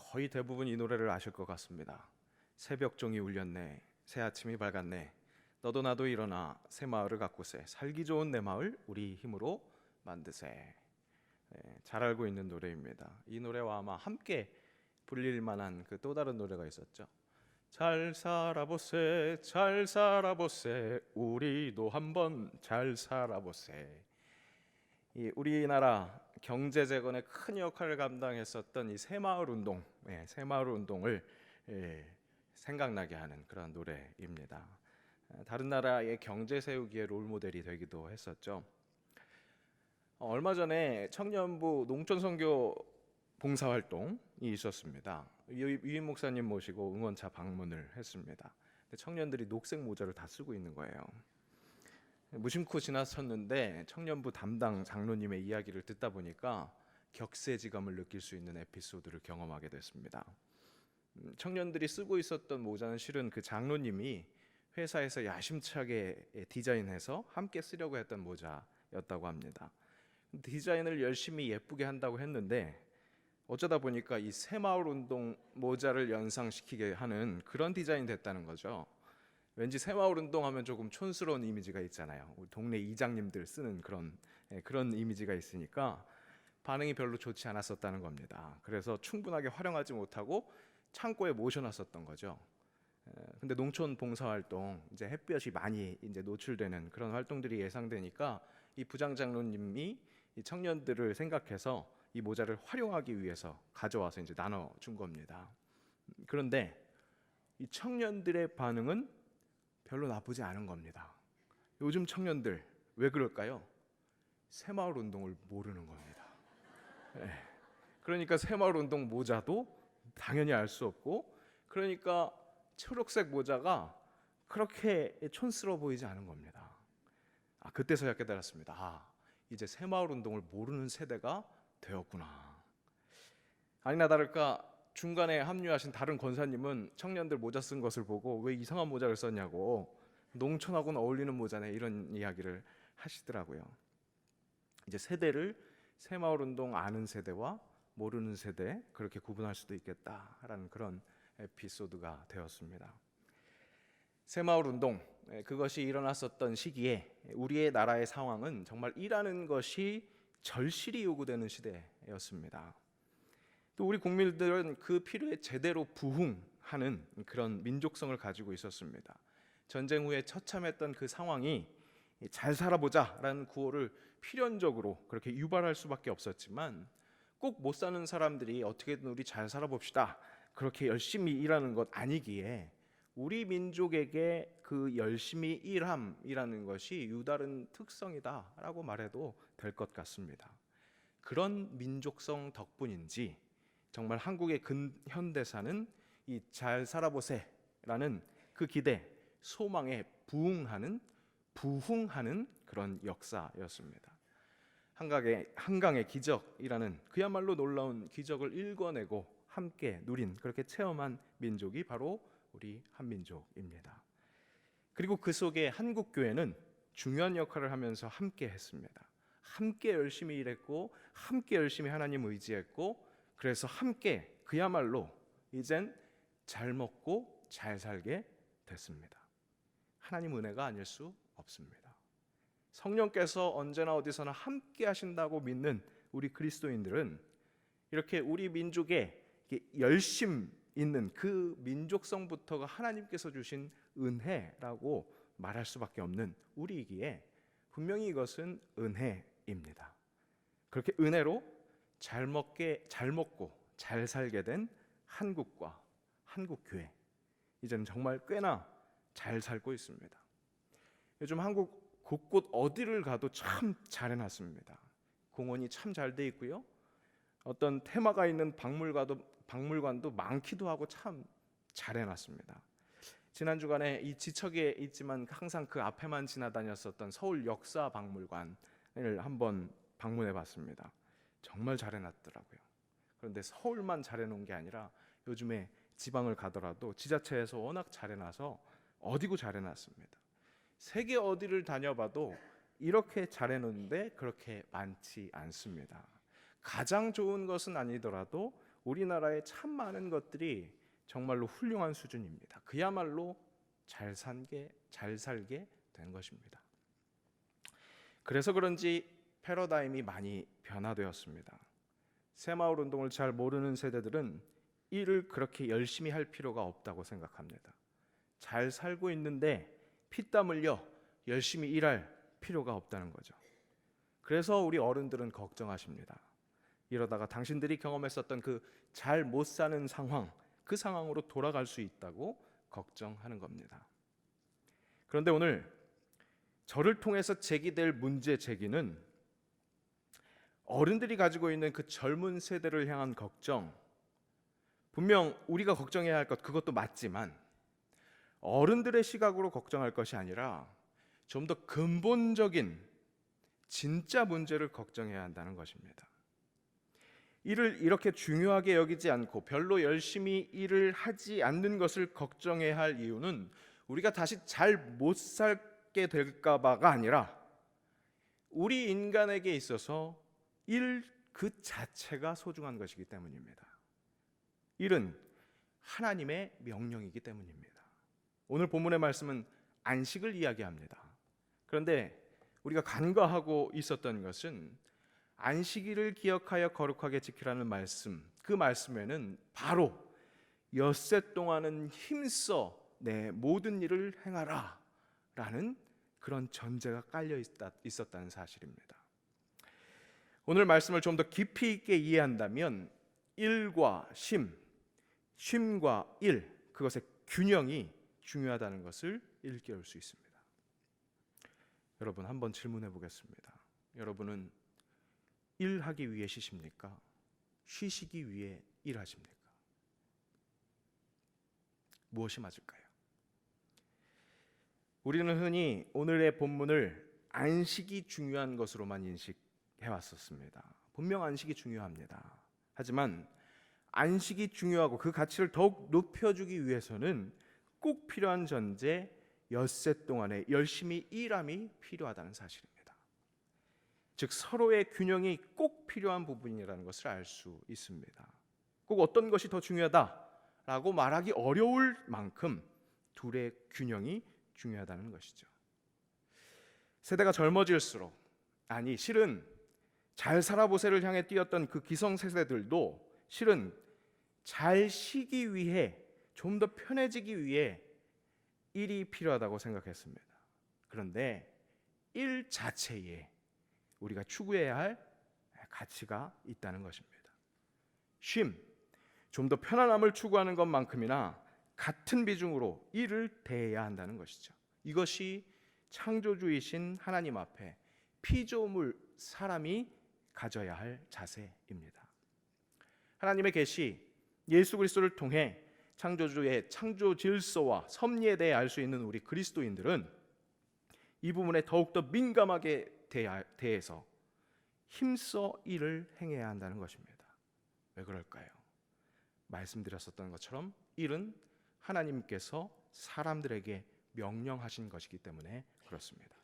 거의 대부분 이 노래를 아실 것 같습니다. 새벽종이 울렸네, 새 아침이 밝았네, 너도 나도 일어나 새 마을을 가꾸세, 살기 좋은 내 마을 우리 힘으로 만드세. 잘 알고 있는 노래입니다. 이 노래와 아마 함께 불릴 만한 그 또 다른 노래가 있었죠. 잘 살아보세, 잘 살아보세, 우리도 한번 잘 살아보세. 이 우리나라 경제 재건에 큰 역할을 감당했었던 이 새마을 운동, 새마을 운동을 생각나게 하는 그런 노래입니다. 다른 나라의 경제 세우기의 롤 모델이 되기도 했었죠. 얼마 전에 청년부 농촌 선교 봉사 활동이 있었습니다. 유인 목사님 모시고 응원차 방문을 했습니다. 청년들이 녹색 모자를 다 쓰고 있는 거예요. 무심코 지나쳤는데 청년부 담당 장로님의 이야기를 듣다 보니까 격세지감을 느낄 수 있는 에피소드를 경험하게 됐습니다. 청년들이 쓰고 있었던 모자는 실은 그 장로님이 회사에서 야심차게 디자인해서 함께 쓰려고 했던 모자였다고 합니다. 디자인을 열심히 예쁘게 한다고 했는데 어쩌다 보니까 이 새마을 운동 모자를 연상시키게 하는 그런 디자인이 됐다는 거죠. 왠지 새마을 운동하면 조금 촌스러운 이미지가 있잖아요. 우리 동네 이장님들 쓰는 그런 이미지가 있으니까 반응이 별로 좋지 않았었다는 겁니다. 그래서 충분하게 활용하지 못하고 창고에 모셔놨었던 거죠. 근데 농촌 봉사활동, 이제 햇볕이 많이 이제 노출되는 그런 활동들이 예상되니까 이 부장장로님이 이 청년들을 생각해서 이 모자를 활용하기 위해서 가져와서 이제 나눠준 겁니다. 그런데 이 청년들의 반응은 별로 나쁘지 않은 겁니다. 요즘 청년들 왜 그럴까요? 새마을 운동을 모르는 겁니다. 그러니까 새마을 운동 모자도 당연히 알 수 없고, 그러니까 초록색 모자가 그렇게 촌스러워 보이지 않은 겁니다. 그때서야 깨달았습니다. 이제 새마을 운동을 모르는 세대가 되었구나. 아니나 다를까 중간에 합류하신 다른 권사님은 청년들 모자 쓴 것을 보고 왜 이상한 모자를 썼냐고, 농촌하고는 어울리는 모자네, 이런 이야기를 하시더라고요. 이제 세대를 새마을 운동 아는 세대와 모르는 세대, 그렇게 구분할 수도 있겠다라는 그런 에피소드가 되었습니다. 새마을 운동, 그것이 일어났었던 시기에 우리의 나라의 상황은 정말 일하는 것이 절실히 요구되는 시대였습니다. 또 우리 국민들은 그 필요에 제대로 부응하는 그런 민족성을 가지고 있었습니다. 전쟁 후에 처참했던 그 상황이 잘 살아보자라는 구호를 필연적으로 그렇게 유발할 수밖에 없었지만, 꼭 못 사는 사람들이 어떻게든 우리 잘 살아봅시다, 그렇게 열심히 일하는 것 아니기에 우리 민족에게 그 열심히 일함이라는 것이 유다른 특성이다라고 말해도 될 것 같습니다. 그런 민족성 덕분인지 정말 한국의 근현대사는 이 잘 살아보세라는 그 기대, 소망에 부응하는 그런 역사였습니다. 한강의 기적이라는 그야말로 놀라운 기적을 일궈내고 함께 누린, 그렇게 체험한 민족이 바로 우리 한민족입니다. 그리고 그 속에 한국교회는 중요한 역할을 하면서 함께 했습니다. 함께 열심히 일했고, 함께 열심히 하나님 의지했고, 그래서 함께 그야말로 이젠 잘 먹고 잘 살게 됐습니다. 하나님 은혜가 아닐 수 없습니다. 성령께서 언제나 어디서나 함께 하신다고 믿는 우리 그리스도인들은 이렇게 우리 민족에 열심 있는 그 민족성부터가 하나님께서 주신 은혜라고 말할 수밖에 없는 우리이기에 분명히 이것은 은혜입니다. 그렇게 은혜로 잘 먹고 잘 살게 된 한국과 한국교회, 이제는 정말 꽤나 잘 살고 있습니다. 요즘 한국 곳곳 어디를 가도 참 잘 해놨습니다. 공원이 참 잘 돼 있고요. 어떤 테마가 있는 박물관도 많기도 하고 참 잘 해놨습니다. 지난 주간에 이 지척에 있지만 항상 그 앞에만 지나다녔었던 서울 역사박물관을 한번 방문해봤습니다. 정말 잘 해놨더라고요. 그런데 서울만 잘 해놓은 게 아니라 요즘에 지방을 가더라도 지자체에서 워낙 잘 해놔서 어디고 잘 해놨습니다. 세계 어디를 다녀봐도 이렇게 잘 해놓는데 그렇게 많지 않습니다. 가장 좋은 것은 아니더라도 우리나라에 참 많은 것들이 정말로 훌륭한 수준입니다. 그야말로 잘 살게 된 것입니다. 그래서 그런지 패러다임이 많이 변화되었습니다. 새마을 운동을 잘 모르는 세대들은 일을 그렇게 열심히 할 필요가 없다고 생각합니다. 잘 살고 있는데 피땀 흘려 열심히 일할 필요가 없다는 거죠. 그래서 우리 어른들은 걱정하십니다. 이러다가 당신들이 경험했었던 그 잘 못 사는 상황, 그 상황으로 돌아갈 수 있다고 걱정하는 겁니다. 그런데 오늘 저를 통해서 제기될 문제 제기는 어른들이 가지고 있는 그 젊은 세대를 향한 걱정, 분명 우리가 걱정해야 할 것 그것도 맞지만 어른들의 시각으로 걱정할 것이 아니라 좀 더 근본적인 진짜 문제를 걱정해야 한다는 것입니다. 일을 이렇게 중요하게 여기지 않고 별로 열심히 일을 하지 않는 것을 걱정해야 할 이유는 우리가 다시 잘 못 살게 될까 봐가 아니라 우리 인간에게 있어서 일 그 자체가 소중한 것이기 때문입니다. 일은 하나님의 명령이기 때문입니다. 오늘 본문의 말씀은 안식을 이야기합니다. 그런데 우리가 간과하고 있었던 것은 안식일을 기억하여 거룩하게 지키라는 말씀, 그 말씀에는 바로 엿새 동안은 힘써 내 모든 일을 행하라 라는 그런 전제가 깔려 있었다는 사실입니다. 오늘 말씀을 좀 더 깊이 있게 이해한다면 일과 쉼과 일, 그것의 균형이 중요하다는 것을 일깨울 수 있습니다. 여러분 한번 질문해 보겠습니다. 여러분은 일하기 위해 쉬십니까? 쉬시기 위해 일하십니까? 무엇이 맞을까요? 우리는 흔히 오늘의 본문을 안식이 중요한 것으로만 인식해왔었습니다. 분명 안식이 중요합니다. 하지만 안식이 중요하고 그 가치를 더욱 높여주기 위해서는 꼭 필요한 전제, 엿새 동안에 열심히 일함이 필요하다는 사실입니다. 즉 서로의 균형이 꼭 필요한 부분이라는 것을 알 수 있습니다. 꼭 어떤 것이 더 중요하다라고 말하기 어려울 만큼 둘의 균형이 중요하다는 것이죠. 세대가 젊어질수록, 아니 실은 잘 살아보세를 향해 뛰었던 그 기성세대들도 실은 잘 쉬기 위해, 좀 더 편해지기 위해 일이 필요하다고 생각했습니다. 그런데 일 자체에 우리가 추구해야 할 가치가 있다는 것입니다. 쉼, 좀 더 편안함을 추구하는 것만큼이나 같은 비중으로 일을 대해야 한다는 것이죠. 이것이 창조주이신 하나님 앞에 피조물 사람이 가져야 할 자세입니다. 하나님의 계시, 예수 그리스도를 통해 창조주의 창조 질서와 섭리에 대해 알 수 있는 우리 그리스도인들은 이 부분에 더욱더 민감하게 대해서 힘써 일을 행해야 한다는 것입니다. 왜 그럴까요? 말씀드렸었던 것처럼 일은 하나님께서 사람들에게 명령하신 것이기 때문에 그렇습니다.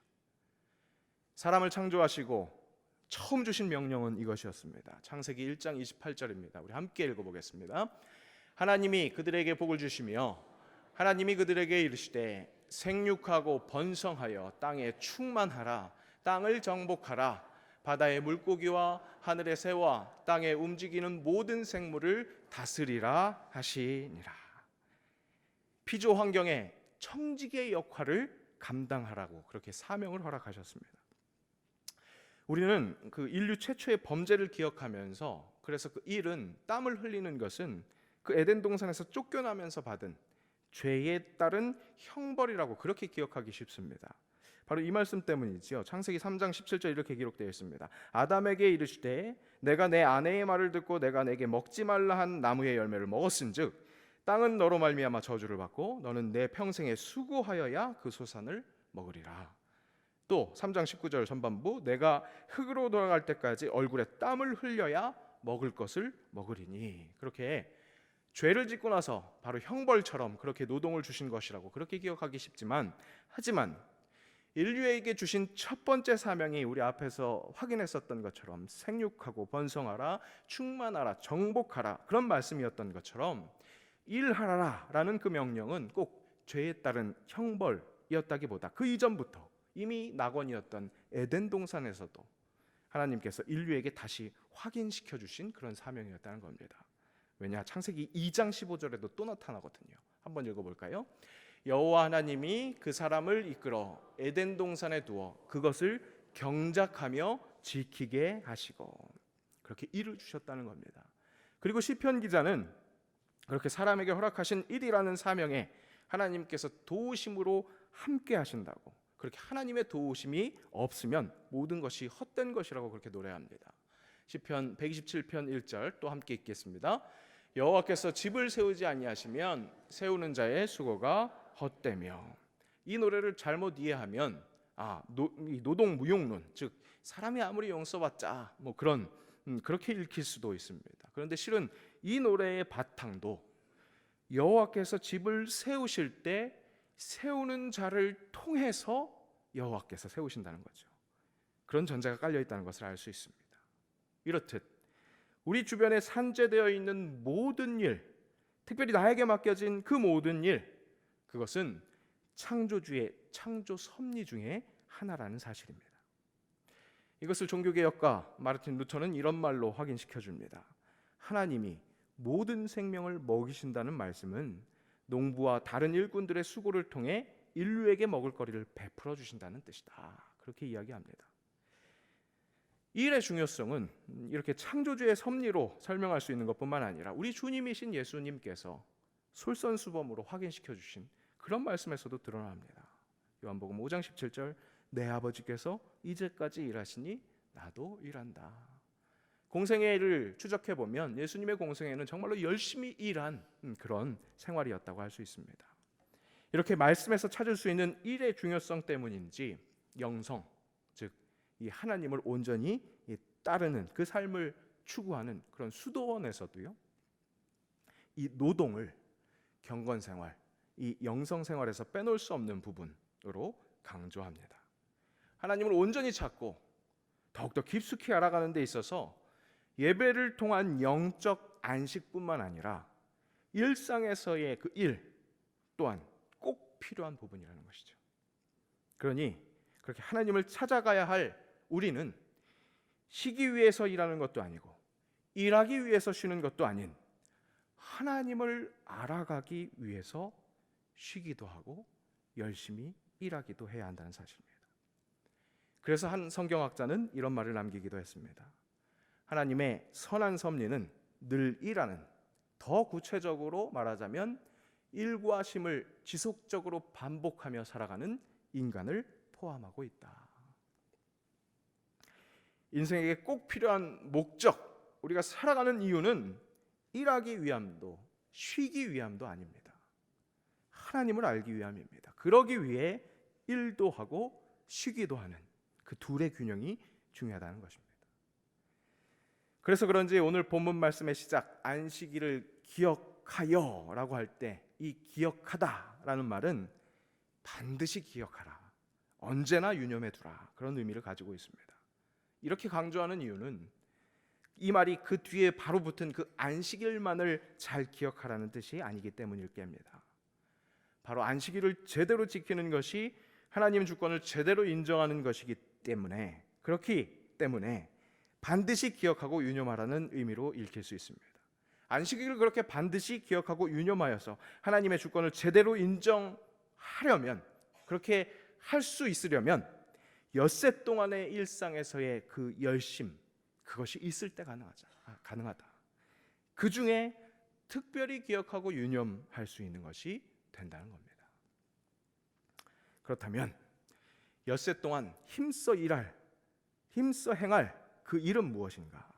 사람을 창조하시고 처음 주신 명령은 이것이었습니다. 창세기 1장 28절입니다. 우리 함께 읽어보겠습니다. 하나님이 그들에게 복을 주시며 하나님이 그들에게 이르시되 생육하고 번성하여 땅에 충만하라. 땅을 정복하라. 바다의 물고기와 하늘의 새와 땅에 움직이는 모든 생물을 다스리라 하시니라. 피조 환경에 청지기의 역할을 감당하라고 그렇게 사명을 허락하셨습니다. 우리는 그 인류 최초의 범죄를 기억하면서, 그래서 그 일은, 땀을 흘리는 것은 그 에덴 동산에서 쫓겨나면서 받은 죄에 따른 형벌이라고 그렇게 기억하기 쉽습니다. 바로 이 말씀 때문이지요. 창세기 3장 17절 이렇게 기록되어 있습니다. 아담에게 이르시되 내가 내 아내의 말을 듣고 내가 내게 먹지 말라 한 나무의 열매를 먹었은즉 땅은 너로 말미암아 저주를 받고 너는 내 평생에 수고하여야 그 소산을 먹으리라. 또 3장 19절 전반부 내가 흙으로 돌아갈 때까지 얼굴에 땀을 흘려야 먹을 것을 먹으리니. 그렇게 죄를 짓고 나서 바로 형벌처럼 그렇게 노동을 주신 것이라고 그렇게 기억하기 쉽지만, 하지만 인류에게 주신 첫 번째 사명이 우리 앞에서 확인했었던 것처럼 생육하고 번성하라, 충만하라, 정복하라 그런 말씀이었던 것처럼 일하라라는 그 명령은 꼭 죄에 따른 형벌이었다기보다 그 이전부터 이미 낙원이었던 에덴 동산에서도 하나님께서 인류에게 다시 확인시켜 주신 그런 사명이었다는 겁니다. 왜냐? 창세기 2장 15절에도 또 나타나거든요. 한번 읽어볼까요? 여호와 하나님이 그 사람을 이끌어 에덴 동산에 두어 그것을 경작하며 지키게 하시고, 그렇게 일을 주셨다는 겁니다. 그리고 시편 기자는 그렇게 사람에게 허락하신 일이라는 사명에 하나님께서 도우심으로 함께 하신다고, 그렇게 하나님의 도우심이 없으면 모든 것이 헛된 것이라고 그렇게 노래합니다. 시편 127편 1절 또 함께 읽겠습니다. 여호와께서 집을 세우지 아니하시면 세우는 자의 수고가 헛되며. 이 노래를 잘못 이해하면 노동 무용론, 즉 사람이 아무리 용서받자 뭐 그렇게 읽힐 수도 있습니다. 그런데 실은 이 노래의 바탕도 여호와께서 집을 세우실 때 세우는 자를 통해서 여호와께서 세우신다는 거죠. 그런 전제가 깔려 있다는 것을 알 수 있습니다. 이렇듯 우리 주변에 산재되어 있는 모든 일, 특별히 나에게 맡겨진 그 모든 일, 그것은 창조주의 창조 섭리 중에 하나라는 사실입니다. 이것을 종교개혁가 마르틴 루터는 이런 말로 확인시켜 줍니다. 하나님이 모든 생명을 먹이신다는 말씀은 농부와 다른 일꾼들의 수고를 통해 인류에게 먹을 거리를 베풀어 주신다는 뜻이다. 그렇게 이야기합니다. 이 일의 중요성은 이렇게 창조주의 섭리로 설명할 수 있는 것뿐만 아니라 우리 주님이신 예수님께서 솔선수범으로 확인시켜 주신 그런 말씀에서도 드러납니다. 요한복음 5장 17절, 내 아버지께서 이제까지 일하시니 나도 일한다. 공생애를 추적해 보면 예수님의 공생애는 정말로 열심히 일한 그런 생활이었다고 할 수 있습니다. 이렇게 말씀에서 찾을 수 있는 일의 중요성 때문인지 영성, 즉 이 하나님을 온전히 따르는 그 삶을 추구하는 그런 수도원에서도요, 이 노동을 경건생활, 이 영성생활에서 빼놓을 수 없는 부분으로 강조합니다. 하나님을 온전히 찾고 더욱더 깊숙이 알아가는 데 있어서 예배를 통한 영적 안식뿐만 아니라 일상에서의 그 일 또한 꼭 필요한 부분이라는 것이죠. 그러니 그렇게 하나님을 찾아가야 할 우리는 쉬기 위해서 일하는 것도 아니고 일하기 위해서 쉬는 것도 아닌 하나님을 알아가기 위해서 쉬기도 하고 열심히 일하기도 해야 한다는 사실입니다. 그래서 한 성경학자는 이런 말을 남기기도 했습니다. 하나님의 선한 섭리는 늘 일하는, 더 구체적으로 말하자면 일과 쉼을 지속적으로 반복하며 살아가는 인간을 포함하고 있다. 인생에게 꼭 필요한 목적, 우리가 살아가는 이유는 일하기 위함도 쉬기 위함도 아닙니다. 하나님을 알기 위함입니다. 그러기 위해 일도 하고 쉬기도 하는 그 둘의 균형이 중요하다는 것입니다. 그래서 그런지 오늘 본문 말씀의 시작, 안식일을 기억하여 라고 할 때 이 기억하다 라는 말은 반드시 기억하라, 언제나 유념해 두라, 그런 의미를 가지고 있습니다. 이렇게 강조하는 이유는 이 말이 그 뒤에 바로 붙은 그 안식일만을 잘 기억하라는 뜻이 아니기 때문일 겁니다. 바로 안식일을 제대로 지키는 것이 하나님 주권을 제대로 인정하는 것이기 때문에, 그렇기 때문에 반드시 기억하고 유념하라는 의미로 읽힐 수 있습니다. 안식일을 그렇게 반드시 기억하고 유념하여서 하나님의 주권을 제대로 인정하려면, 그렇게 할 수 있으려면 엿새 동안의 일상에서의 그 열심, 그것이 있을 때 가능하다. 그 중에 특별히 기억하고 유념할 수 있는 것이 된다는 겁니다. 그렇다면 엿새 동안 힘써 행할 그 일은 무엇인가?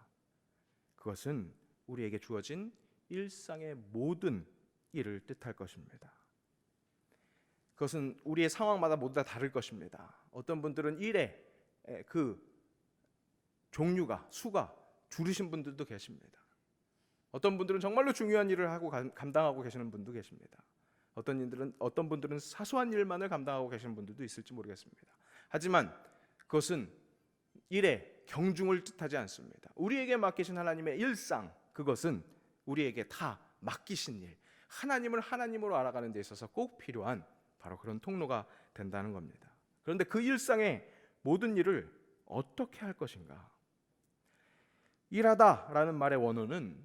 그것은 우리에게 주어진 일상의 모든 일을 뜻할 것입니다. 그것은 우리의 상황마다 모두 다 다를 것입니다. 어떤 분들은 일의 그 종류가, 수가 줄으신 분들도 계십니다. 어떤 분들은 정말로 중요한 일을 하고 감당하고 계시는 분도 계십니다. 어떤 분들은 사소한 일만을 감당하고 계시는 분들도 있을지 모르겠습니다. 하지만 그것은 일의 경중을 뜻하지 않습니다. 우리에게 맡기신 하나님의 일상, 그것은 우리에게 다 맡기신 일, 하나님을 하나님으로 알아가는 데 있어서 꼭 필요한 바로 그런 통로가 된다는 겁니다. 그런데 그 일상의 모든 일을 어떻게 할 것인가? 일하다라는 말의 원어는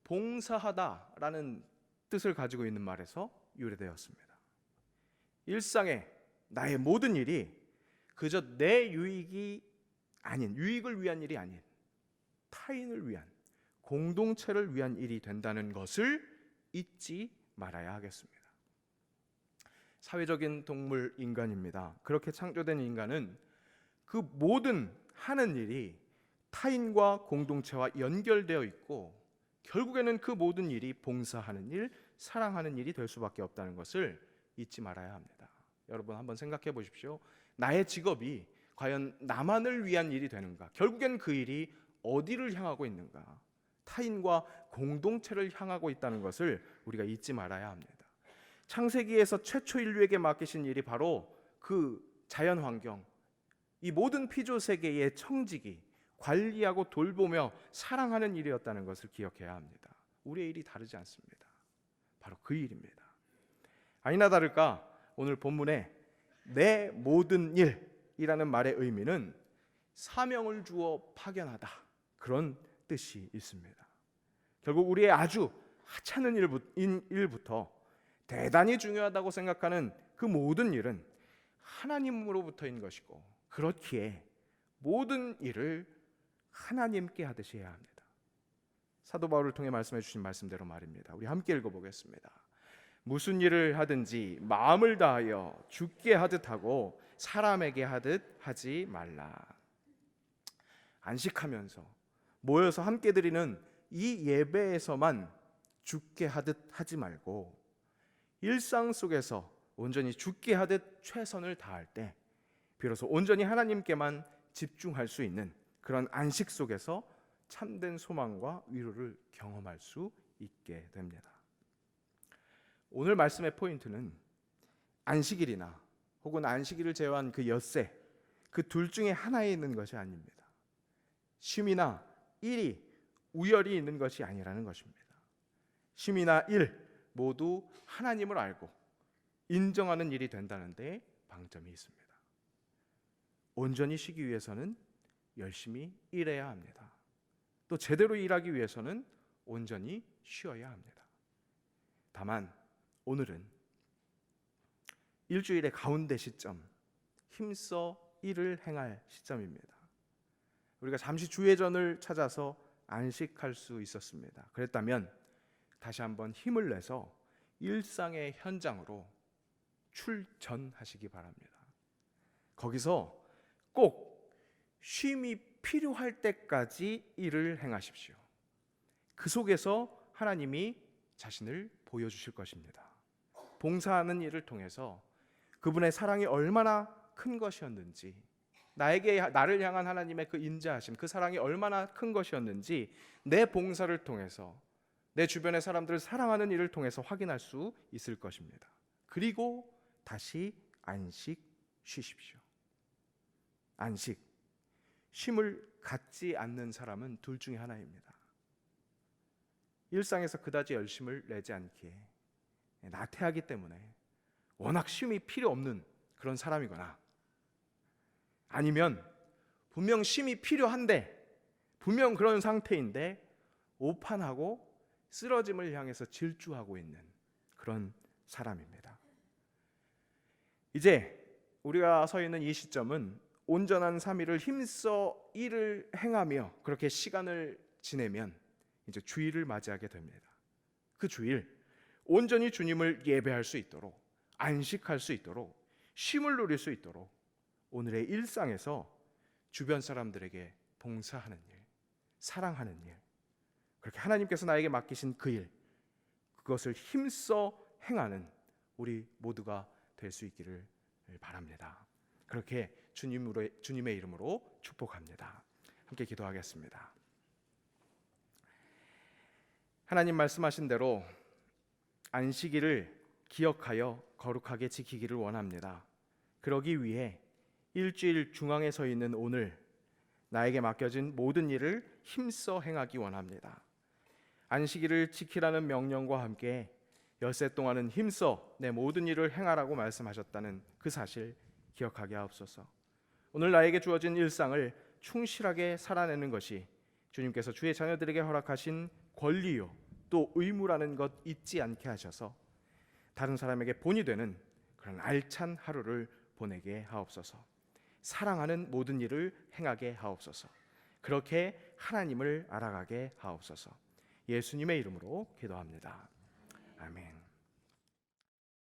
봉사하다라는 뜻을 가지고 있는 말에서 유래되었습니다. 일상의 나의 모든 일이 그저 내 유익이 아닌, 유익을 위한 일이 아닌 타인을 위한, 공동체를 위한 일이 된다는 것을 잊지 말아야 하겠습니다. 사회적인 동물 인간입니다. 그렇게 창조된 인간은 그 모든 하는 일이 타인과 공동체와 연결되어 있고 결국에는 그 모든 일이 봉사하는 일, 사랑하는 일이 될 수밖에 없다는 것을 잊지 말아야 합니다. 여러분 한번 생각해 보십시오. 나의 직업이 과연 나만을 위한 일이 되는가? 결국엔 그 일이 어디를 향하고 있는가? 타인과 공동체를 향하고 있다는 것을 우리가 잊지 말아야 합니다. 창세기에서 최초 인류에게 맡기신 일이 바로 그 자연 환경, 이 모든 피조 세계의 청지기, 관리하고 돌보며 사랑하는 일이었다는 것을 기억해야 합니다. 우리의 일이 다르지 않습니다. 바로 그 일입니다. 아니나 다를까 오늘 본문에 내 모든 일이라는 말의 의미는 사명을 주어 파견하다, 그런 뜻이 있습니다. 결국 우리의 아주 하찮은 일부터 대단히 중요하다고 생각하는 그 모든 일은 하나님으로부터인 것이고, 그렇기에 모든 일을 하나님께 하듯이 해야 합니다. 사도 바울을 통해 말씀해 주신 말씀대로 말입니다. 우리 함께 읽어보겠습니다. 무슨 일을 하든지 마음을 다하여 주께 하듯 하고 사람에게 하듯 하지 말라. 안식하면서 모여서 함께 드리는 이 예배에서만 주께 하듯 하지 말고 일상 속에서 온전히 주께 하듯 최선을 다할 때 비로소 온전히 하나님께만 집중할 수 있는 그런 안식 속에서 참된 소망과 위로를 경험할 수 있게 됩니다. 오늘 말씀의 포인트는 안식일이나 혹은 안식일을 제외한 그 엿새, 그 둘 중에 하나에 있는 것이 아닙니다. 쉼이나 일이 우열이 있는 것이 아니라는 것입니다. 쉼이나 일 모두 하나님을 알고 인정하는 일이 된다는 데 방점이 있습니다. 온전히 쉬기 위해서는 열심히 일해야 합니다. 또 제대로 일하기 위해서는 온전히 쉬어야 합니다. 다만 오늘은 일주일의 가운데 시점, 힘써 일을 행할 시점입니다. 우리가 잠시 주회전을 찾아서 안식할 수 있었습니다. 그랬다면 다시 한번 힘을 내서 일상의 현장으로 출전하시기 바랍니다. 거기서 꼭 쉼이 필요할 때까지 일을 행하십시오. 그 속에서 하나님이 자신을 보여주실 것입니다. 봉사하는 일을 통해서 그분의 사랑이 얼마나 큰 것이었는지, 나를 향한 하나님의 그 인자하심, 그 사랑이 얼마나 큰 것이었는지 내 봉사를 통해서 내 주변의 사람들을 사랑하는 일을 통해서 확인할 수 있을 것입니다. 그리고 다시 안식 쉬십시오. 안식, 쉼을 갖지 않는 사람은 둘 중에 하나입니다. 일상에서 그다지 열심을 내지 않기에 나태하기 때문에 워낙 쉼이 필요 없는 그런 사람이거나, 아니면 분명 쉼이 필요한데 분명 그런 상태인데 오판하고 쓰러짐을 향해서 질주하고 있는 그런 사람입니다. 이제 우리가 서 있는 이 시점은 온전한 3일을 힘써 일을 행하며 그렇게 시간을 지내면 이제 주일을 맞이하게 됩니다. 그 주일 온전히 주님을 예배할 수 있도록, 안식할 수 있도록, 쉼을 누릴 수 있도록 오늘의 일상에서 주변 사람들에게 봉사하는 일, 사랑하는 일, 그렇게 하나님께서 나에게 맡기신 그 일, 그것을 힘써 행하는 우리 모두가 될 수 있기를 바랍니다. 그렇게 주님의 이름으로 축복합니다. 함께 기도하겠습니다. 하나님 말씀하신 대로 안식일을 기억하여 거룩하게 지키기를 원합니다. 그러기 위해 일주일 중앙에 서 있는 오늘 나에게 맡겨진 모든 일을 힘써 행하기 원합니다. 안식일을 지키라는 명령과 함께 엿새 동안은 힘써 내 모든 일을 행하라고 말씀하셨다는 그 사실 기억하게 하옵소서. 오늘 나에게 주어진 일상을 충실하게 살아내는 것이 주님께서 주의 자녀들에게 허락하신 권리요 또 의무라는 것 잊지 않게 하셔서 다른 사람에게 본이 되는 그런 알찬 하루를 보내게 하옵소서. 사랑하는 모든 일을 행하게 하옵소서. 그렇게 하나님을 알아가게 하옵소서. 예수님의 이름으로 기도합니다. 아멘.